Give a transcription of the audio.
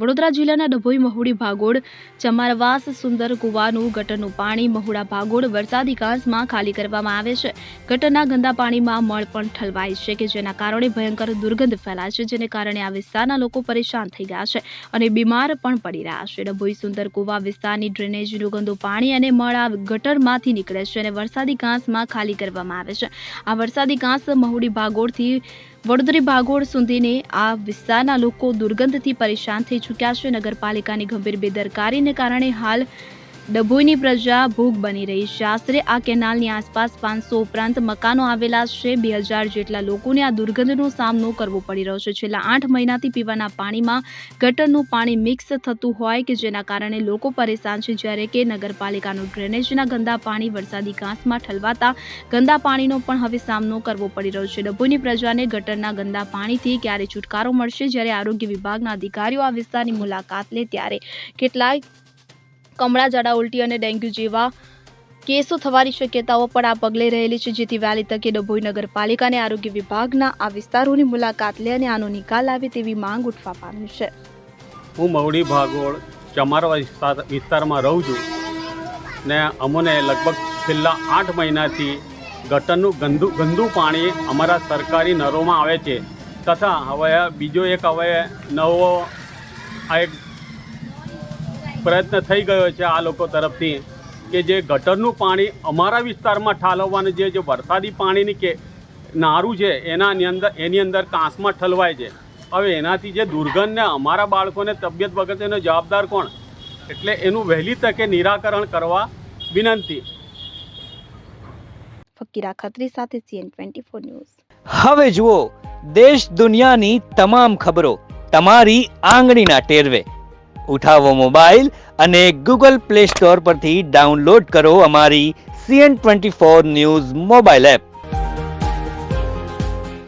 વડોદરા જિલ્લાના ડભોઈ મહુડી ભાગોળ ચમારવાસ સુંદર કુવાનું ગટરનું પાણી મહુડા ભાગોળ વરસાદી કાંસમાં ખાલી કરવામાં આવે છે। ગટરના ગંદા પાણીમાં મળ પણ ઠલવાય છે કે જેના કારણે ભયંકર દુર્ગંધ ફેલાય છે, જેને કારણે આ વિસ્તારના લોકો પરેશાન થઈ ગયા છે અને બીમાર પણ પડી રહ્યા છે। ડભોઈ સુંદર કુવા વિસ્તારની ડ્રેનેજનું ગંદુ પાણી અને મળ આ ગટરમાંથી નીકળે છે અને વરસાદી કાંસમાં ખાલી કરવામાં આવે છે। આ વરસાદી કાંસ મહુડી ભાગોળથી વડોદરી ભાગોળ સુધીને આ વિસ્તારના લોકો દુર્ગંધથી પરેશાન થઈ ચૂક્યા છે। નગરપાલિકાની ગંભીર બેદરકારીને કારણે હાલ ડભોઈની પ્રજા ભોગ બની રહી છે। આશરે આ કેનાલની આસપાસ 500 ઉપરાંત મકાનો આવેલા છે। 2000 જેટલા લોકોને આ દુર્ગંધનો સામનો કરવો પડી રહ્યો છે। છેલ્લા 8 મહિનાથી પીવાના પાણીમાં ગટરનું પાણી મિક્સ થતું હોય કે જેના કારણે લોકો પરેશાન છે, જ્યારે કે નગરપાલિકાનું ડ્રેનેજના ગંદા પાણી વરસાદી કાંસમાં ઠલવાતા ગંદા પાણીનો પણ હવે સામનો કરવો પડી રહ્યો છે। ડભોઈની પ્રજાને ગટરના ગંદા પાણીથી ક્યારે છુટકારો મળશે? જ્યારે આરોગ્ય વિભાગના અધિકારીઓ આ વિસ્તારની મુલાકાત લે ત્યારે કેટલાય કમળા ઝાડા ઉલટી અને ડેન્ગ્યુ જેવા કેસો થવાની શક્યતાઓ પણ આ પગલે રહેલી છે, જેથી વહેલી તકે ડભોઈ નગરપાલિકા અને આરોગ્ય વિભાગના આ વિસ્તારોની મુલાકાત લે અને આનો નિકાલ આવે તેવી માંગ ઉઠવા પામી છે। હું મહુડી ભાગોળ ચમારવા વિસ્તારમાં રહું છું ને અમને લગભગ છેલ્લા 8 મહિનાથી ગટરનું ગંદુ પાણી અમારા સરકારી નળોમાં આવે છે તથા હવે બીજો એક નવો એક પ્રયત્ન થઈ ગયો છે આ લોકો તરફથી કે જે ગટરનું પાણી અમારા વિસ્તારમાં ઠાલવવાનું જે વરસાદી પાણીની કે નારું છે એની અંદર કાંસમાં ઠલવાય છે। હવે એનાથી જે દુર્ગંધને અમારા બાળકોને તબિયત વગર એનો જવાબદાર કોણ? એટલે એનું વહેલી તકે નિરાકરણ કરવા વિનંતી। ફકીરા ખત્રી સાથે CN24 ન્યૂઝ। હવે જુઓ દેશ દુનિયાની તમામ ખબરો તમારી આંગળીના ટેરવે। ઉઠાવો મોબાઈલ અને Google Play Store પરથી ડાઉનલોડ કરો અમારી CN24 ન્યૂઝ મોબાઈલ એપ।